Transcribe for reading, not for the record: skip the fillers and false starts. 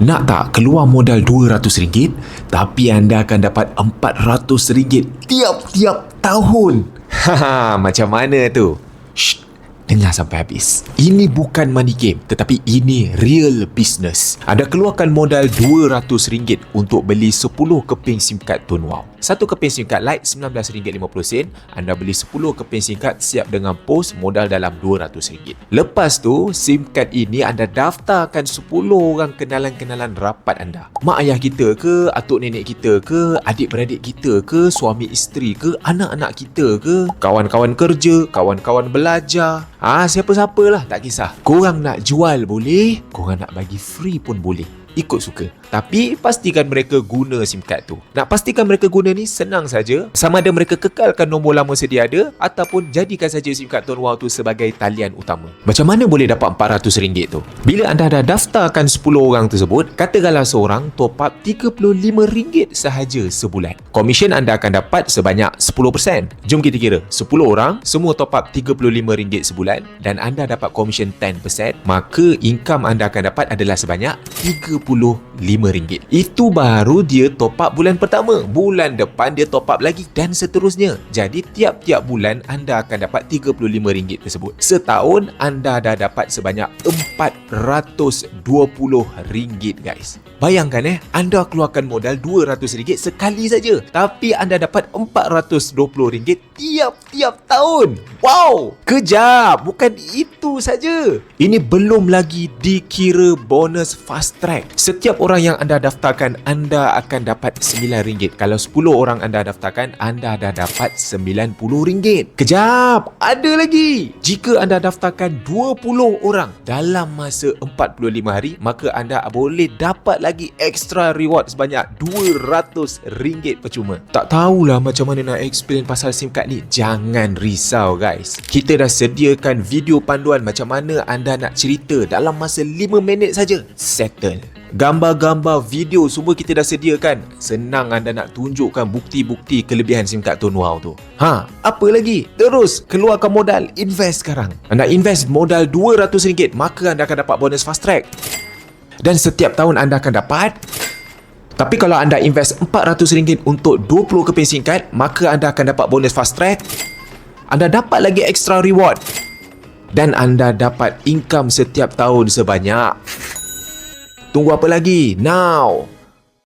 Nak tak keluar modal RM200 tapi anda akan dapat RM400 tiap-tiap tahun? Haha, macam mana tu? Shh, dengar sampai habis. Ini bukan money game, tetapi ini real business. Anda keluarkan modal RM200 untuk beli 10 keping SIM card Tun Wow. Satu keping SIM card Lite RM19.50. Anda beli 10 keping SIM card siap dengan post, modal dalam RM200. Lepas tu, SIM card ini anda daftarkan 10 orang kenalan-kenalan rapat anda. Mak ayah kita ke, atuk nenek kita ke, adik-beradik kita ke, suami isteri ke, anak-anak kita ke, kawan-kawan kerja, kawan-kawan belajar. Siapa-siapalah, tak kisah. Korang nak jual boleh, korang nak bagi free pun boleh. Ikut suka. Tapi pastikan mereka guna SIM card tu. Nak pastikan mereka guna ni senang saja. Sama ada mereka kekalkan nombor lama sedia ada ataupun jadikan saja SIM card Tun Wow tu sebagai talian utama. Macam mana boleh dapat RM400 tu? Bila anda dah daftarkan 10 orang tersebut, katakanlah seorang top up RM35 sahaja sebulan. Komisen anda akan dapat sebanyak 10%. Jom kita kira. 10 orang, semua top up RM35 sebulan dan anda dapat komisen 10%, maka income anda akan dapat adalah sebanyak RM35. Itu baru dia top up bulan pertama. Bulan depan dia top up lagi dan seterusnya. Jadi tiap-tiap bulan anda akan dapat RM35 tersebut. Setahun anda dah dapat sebanyak RM420 guys. Bayangkan anda keluarkan modal RM200 sekali saja, tapi anda dapat RM420 tiap-tiap tahun. Wow, kejap, bukan itu saja. Ini belum lagi dikira bonus fast track. Setiap orang yang anda daftarkan, anda akan dapat RM9. Kalau 10 orang anda daftarkan, anda dah dapat RM90. Kejap, ada lagi. Jika anda daftarkan 20 orang dalam masa 45 hari, maka anda boleh dapat lagi extra reward sebanyak RM200 percuma. Tak tahulah macam mana nak explain pasal SIM card ni. Jangan risau guys. Kita dah sediakan video panduan macam mana anda nak cerita dalam masa 5 minit saja. Settle. Gambar-gambar, video semua kita dah sediakan. Senang anda nak tunjukkan bukti-bukti kelebihan SIM card Tun Wow tu. Apa lagi? Terus keluarkan modal, invest sekarang. Anda invest modal RM200, maka anda akan dapat bonus fast track. Dan setiap tahun anda akan dapat. Tapi kalau anda invest RM400 untuk 20 keping SIM card, maka anda akan dapat bonus fast track. Anda dapat lagi extra reward. Dan anda dapat income setiap tahun sebanyak. Tunggu apa lagi? Now!